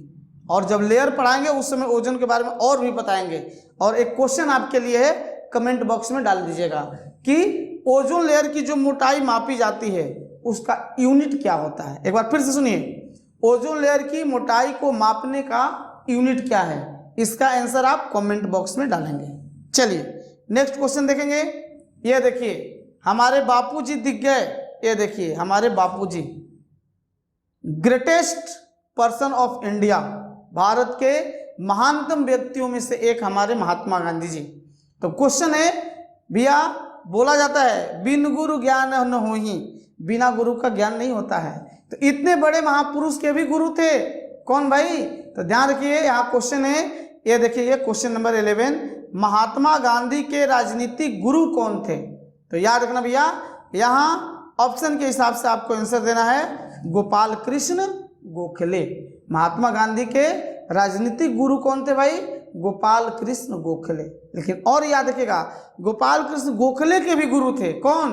S1: और जब लेयर पढ़ाएंगे उस समय ओजोन के बारे में और भी बताएंगे। और एक क्वेश्चन आपके लिए है, कमेंट बॉक्स में डाल दीजिएगा कि ओजोन लेयर की जो मोटाई मापी जाती है उसका यूनिट क्या होता है। एक बार फिर से सुनिए, ओजोन लेयर की मोटाई को मापने का यूनिट क्या है, इसका आंसर आप कमेंट बॉक्स में डालेंगे। चलिए नेक्स्ट क्वेश्चन देखेंगे। ये देखिए हमारे बापूजी दिख गए, ये देखिए हमारे Bapuji, greatest person of India, Bharat के महानतम व्यक्तियों में से एक हमारे महात्मा गांधी जी। तो क्वेश्चन है भैया, बोला जाता है बिन गुरु ज्ञान न होहि, बिना गुरु का ज्ञान नहीं होता है। तो इतने बड़े महापुरुष के भी गुरु थे, कौन भाई, तो ध्यान रखिए यहाँ क्वेश्चन है, ये देखिए ये क्वेश्चन नंबर 11, महात्मा गांधी के राजनीतिक गुरु कौन थे। तो याद रखना भैया, यहाँ ऑप्शन के हिसाब से आपको आंसर देना है गोपाल कृष्ण गोखले। महात्मा गांधी के राजनीतिक गुरु कौन थे भाई, गोपाल कृष्ण गोखले। लेकिन और याद रखिएगा गोपाल कृष्ण गोखले के भी गुरु थे, कौन,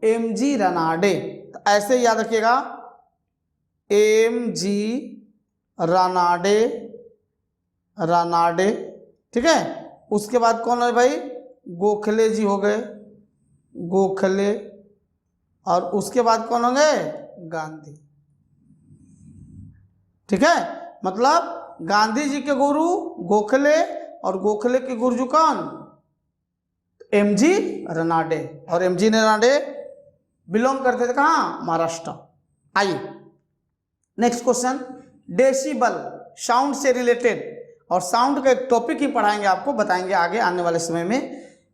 S1: MG रनाडे। तो ऐसे याद रखिएगा MG रानाडे, ठीक है। उसके बाद कौन है भाई, गोखले जी हो गए, गोखले। और उसके बाद कौन होंगे, गांधी, ठीक है। मतलब गांधी जी के गुरु गोखले और गोखले के गुरु कौन, MG रनाडे। और MG रनाडे बिलोंग करते थे कहाँ, महाराष्ट्र। आइए नेक्स्ट क्वेश्चन, डेसिबल, साउंड से रिलेटेड। और साउंड का एक टॉपिक ही पढ़ाएंगे आपको, बताएंगे आगे आने वाले समय में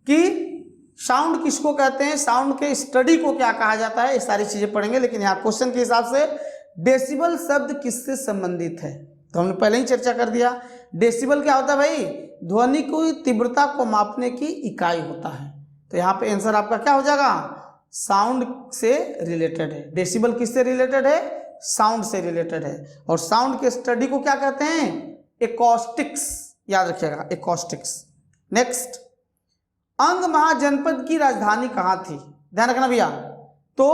S1: कि साउंड किसको कहते हैं, साउंड के स्टडी को क्या कहा जाता है, ये सारी चीजें पढ़ेंगे। लेकिन यहाँ क्वेश्चन के हिसाब से डेसिबल शब्द किससे संबंधित है, तो हमने पहले ही चर्चा कर दिया। डेसिबल क्या होता है भाई, ध्वनि की तीव्रता को मापने की इकाई होता है। तो यहाँ पे आंसर आपका क्या हो जाएगा, साउंड से रिलेटेड है। डेसिबल किससे रिलेटेड है, साउंड से रिलेटेड है। और साउंड के स्टडी को क्या कहते हैं, एकॉस्टिक्स, याद रखिएगा एकॉस्टिक्स। नेक्स्ट, अंग महाजनपद की राजधानी कहाँ थी, ध्यान रखना भैया। तो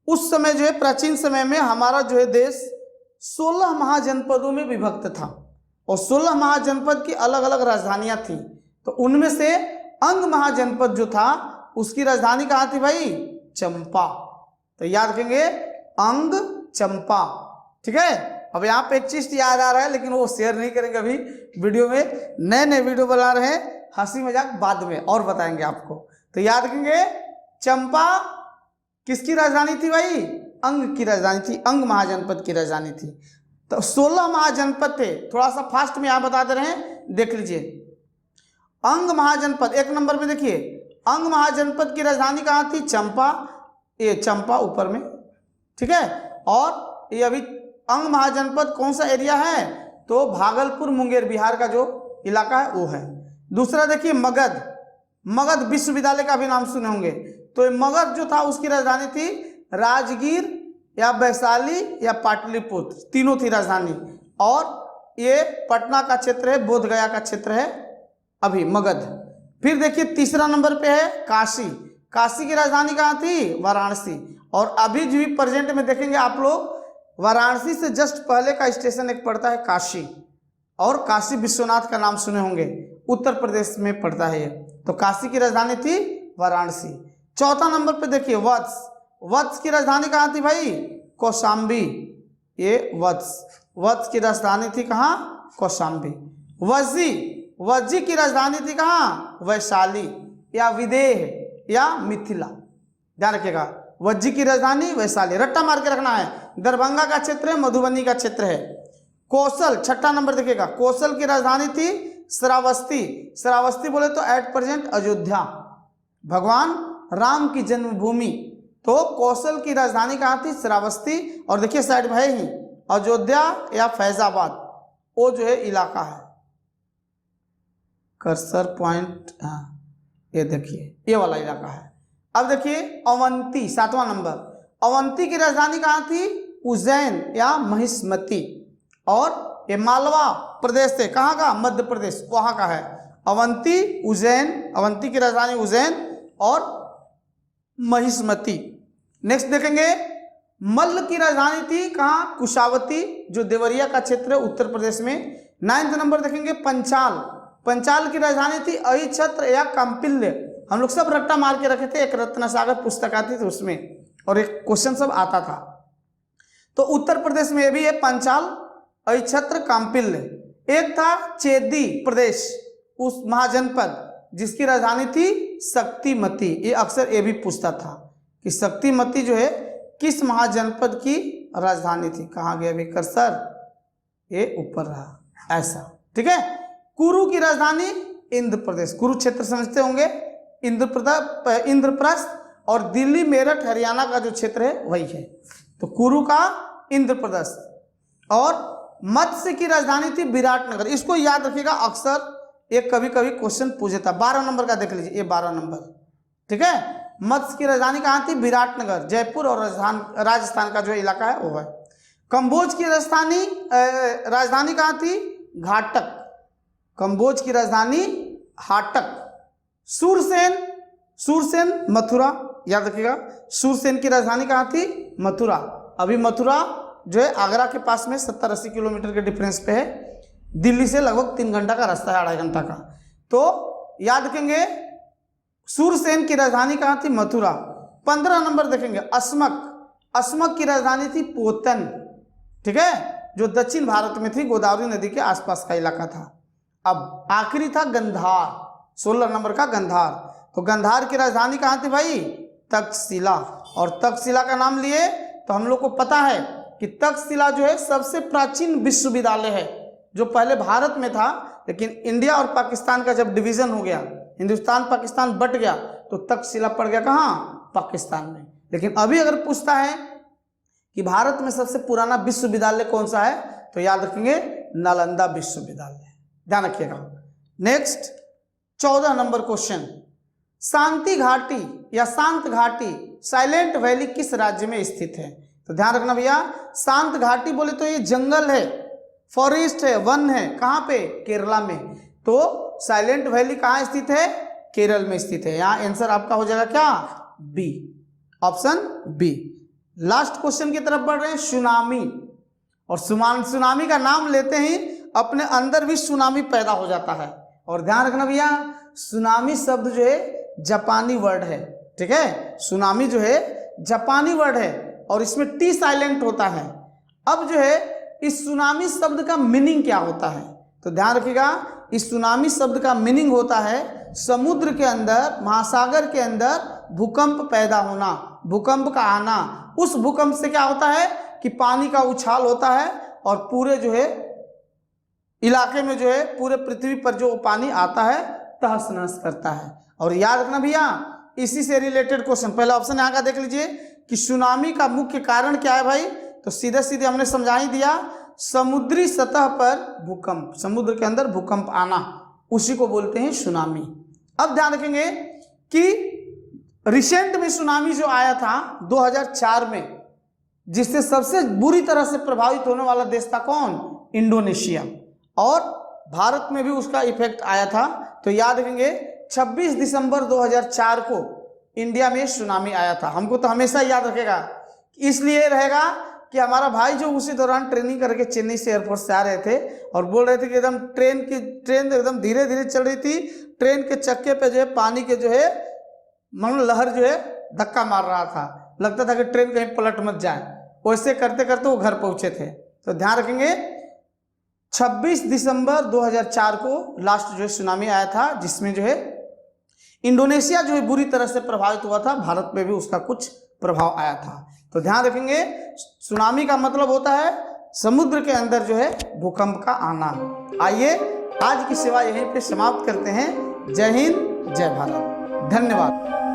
S1: उस समय जो है प्राचीन समय में हमारा जो है देश 16 महाजनपदों में विभक्त था और 16 महाजनपद की अलग अलग राजधानियां थी। तो उनमें से अंग महाजनपद जो था उसकी राजधानी कहाँ थी भाई, चंपा। तो याद रखेंगे अंग चंपा, ठीक है। अब यहाँ पे एक चीज याद आ रहा है लेकिन वो शेयर नहीं करेंगे अभी वीडियो में, नए नए वीडियो बना रहे हैं, हंसी मजाक बाद में और बताएंगे आपको। तो याद रखेंगे चंपा किसकी राजधानी थी भाई, अंग की राजधानी थी, अंग महाजनपद की राजधानी थी। तो 16 महाजनपद थे, थोड़ा सा फास्ट में यहाँ बता दे रहे हैं, देख लीजिए। अंग महाजनपद एक नंबर में देखिए, अंग महाजनपद की राजधानी कहाँ थी, चंपा, ये चंपा ऊपर में, ठीक है। और ये अभी अंग महाजनपद कौन सा एरिया है, तो भागलपुर मुंगेर बिहार का जो इलाका है वो है। दूसरा देखिए मगध, मगध विश्वविद्यालय का भी नाम सुने होंगे। तो ये मगध जो था उसकी राजधानी थी राजगीर या वैशाली या पाटलिपुत्र, तीनों थी राजधानी। और ये पटना का क्षेत्र है, बोध गया का क्षेत्र है अभी मगध। फिर देखिए तीसरा नंबर पे है काशी, काशी की राजधानी कहाँ थी, वाराणसी। और अभी जो भी प्रेजेंट में देखेंगे आप लोग, वाराणसी से जस्ट पहले का स्टेशन एक पड़ता है काशी, और काशी विश्वनाथ का नाम सुने होंगे, उत्तर प्रदेश में पड़ता है ये। तो काशी की राजधानी थी वाराणसी। चौथा नंबर पे देखिए वत्स, वत्स की राजधानी कहाँ थी भाई? कौशाम्बी। ये वत्स की राजधानी थी कहाँ? कौशाम्बी। वज्जी, वज्जी की राजधानी थी कहाँ? वैशाली या विदेह या मिथिला। ध्यान रखिएगा, वज्जी की राजधानी वैशाली, रट्टा मार के रखना है। दरभंगा का क्षेत्र है, मधुबनी का क्षेत्र है। कौशल, छठा नंबर देखिएगा, कौशल की राजधानी थी श्रावस्ती। श्रावस्ती बोले तो एट प्रेजेंट अयोध्या, भगवान राम की जन्मभूमि। तो कौशल की राजधानी कहाँ थी? श्रावस्ती। और देखिए साइड में है ही अयोध्या या फैजाबाद, वो जो है इलाका है। कर्सर पॉइंट, हाँ ये देखिए ये वाला इलाका है। अब देखिए अवंती, सातवां नंबर, अवंती की राजधानी कहाँ थी? उज्जैन या महिष्मती। और ये मालवा प्रदेश से, कहाँ का? मध्य प्रदेश, वहाँ का है अवंती, उज्जैन। अवंती की राजधानी उज्जैन और महिष्मती। नेक्स्ट देखेंगे मल्ल की राजधानी थी कहाँ? कुशावती, जो देवरिया का क्षेत्र है उत्तर प्रदेश में। 9वां नंबर देखेंगे पंचाल, पंचाल की राजधानी थी अहिछत्र या कंपिल्य। हम लोग सब रट्टा मार के रखे थे, एक रत्नसागर पुस्तक आती थी उसमें और एक क्वेश्चन सब आता था। तो उत्तर प्रदेश में ये भी है पंचाल, अहिछत्र, कांपिल्य। एक था चेदी प्रदेश, उस महाजनपद जिसकी राजधानी थी शक्तिमती। ये अक्सर ये भी पूछता था कि शक्तिमती जो है किस महाजनपद की राजधानी थी? कहाँ गया अभी कर्सर? ये ऊपर रहा, ऐसा, ठीक है। कुरु की राजधानी इंद्र प्रदेश, कुरुक्षेत्र समझते होंगे, इंद्रप्रस्थ। और दिल्ली मेरठ हरियाणा का जो क्षेत्र है वही है। तो कुरु का इंद्रप्रस्थ। और मत्स्य की राजधानी थी विराटनगर। इसको याद रखिएगा, अक्सर एक कभी कभी क्वेश्चन पूछे था। 12 नंबर का देख लीजिए, ये 12 नंबर, ठीक है। मत्स्य की राजधानी कहाँ थी? विराटनगर, जयपुर और राजस्थान का जो इलाका है वो है। कंबोज की राजधानी कहाँ थी? घाटक, कंबोज की राजधानी हाटक। सूरसेन मथुरा, याद रखिएगा, सूरसेन की राजधानी कहाँ थी? मथुरा। अभी मथुरा जो है आगरा के पास में 70-80 किलोमीटर के डिफरेंस पे है। दिल्ली से लगभग 3 घंटा का रास्ता है, 2.5 घंटा का। तो याद रखेंगे सूरसेन की राजधानी कहाँ थी? मथुरा। 15 नंबर देखेंगे अस्मक, अस्मक की राजधानी थी पोतन, ठीक है, जो दक्षिण भारत में थी, गोदावरी नदी के आसपास का इलाका था। अब आखिरी था गंधार, 16 नंबर का गंधार। तो गंधार की राजधानी कहाँ थी भाई? तक्षशिला। और तक्षशिला का नाम लिए तो हम लोग को पता है कि तक्षशिला जो है सबसे प्राचीन विश्वविद्यालय है, जो पहले भारत में था, लेकिन इंडिया और पाकिस्तान का जब डिवीजन हो गया, हिंदुस्तान पाकिस्तान बट गया, तो तक्षशिला पड़ गया कहाँ? पाकिस्तान में। लेकिन अभी अगर पूछता है कि भारत में सबसे पुराना विश्वविद्यालय कौन सा है, तो याद रखेंगे नालंदा विश्वविद्यालय, ध्यान रखिएगा। नेक्स्ट 14 नंबर क्वेश्चन, शांति घाटी या शांत घाटी, साइलेंट वैली किस राज्य में स्थित है? तो ध्यान रखना भैया, शांत घाटी बोले तो ये जंगल है, फॉरेस्ट है, वन है, कहाँ पे? केरला में। तो साइलेंट वैली कहाँ स्थित है? केरल में स्थित है। यहाँ आंसर आपका हो जाएगा क्या? B, option B. Last question की तरफ बढ़ रहे हैं, सुनामी। और सुनामी का नाम लेते ही अपने अंदर भी सुनामी पैदा हो जाता है। और ध्यान रखना भैया, सुनामी शब्द जो है जापानी वर्ड है, ठीक है। सुनामी जो है जापानी वर्ड है और इसमें टी साइलेंट होता है। अब जो है इस सुनामी शब्द का मीनिंग क्या होता है? तो ध्यान रखिएगा, इस सुनामी शब्द का मीनिंग होता है समुद्र के अंदर, महासागर के अंदर भूकंप पैदा होना, भूकंप का आना। उस भूकंप से क्या होता है कि पानी का उछाल होता है और पूरे जो है इलाके में जो है पूरे पृथ्वी पर जो पानी आता है तहस नहस करता है। और याद रखना भैया, इसी से रिलेटेड क्वेश्चन, पहला ऑप्शन यहाँ का देख लीजिए कि सुनामी का मुख्य कारण क्या है भाई? तो सीधे सीधे हमने समझा ही दिया, समुद्री सतह पर भूकंप, समुद्र के अंदर भूकंप आना, उसी को बोलते हैं सुनामी। अब ध्यान रखेंगे कि रिसेंट में सुनामी जो आया था 2004 में, जिससे सबसे बुरी तरह से प्रभावित होने वाला देश था कौन? इंडोनेशिया। और भारत में भी उसका इफेक्ट आया था। तो याद रखेंगे 26 दिसंबर 2004 को इंडिया में सुनामी आया था। हमको तो हमेशा याद रखेगा, इसलिए रहेगा कि हमारा भाई जो उसी दौरान ट्रेनिंग करके चेन्नई से एयरपोर्ट से आ रहे थे और बोल रहे थे कि एकदम ट्रेन एकदम धीरे धीरे चल रही थी, ट्रेन के चक्के पे जो है पानी के जो है मतलब लहर जो है धक्का मार रहा था, लगता था कि ट्रेन कहीं पलट मत जाए, वैसे करते करते वो घर पहुंचे थे। तो ध्यान रखेंगे 26 दिसंबर 2004 को लास्ट जो है सुनामी आया था, जिसमें जो है इंडोनेशिया जो है बुरी तरह से प्रभावित हुआ था, भारत में भी उसका कुछ प्रभाव आया था। तो ध्यान रखेंगे सुनामी का मतलब होता है समुद्र के अंदर जो है भूकंप का आना। आइए आज की सेवा यहीं पे समाप्त करते हैं। जय हिंद, जय भारत, धन्यवाद।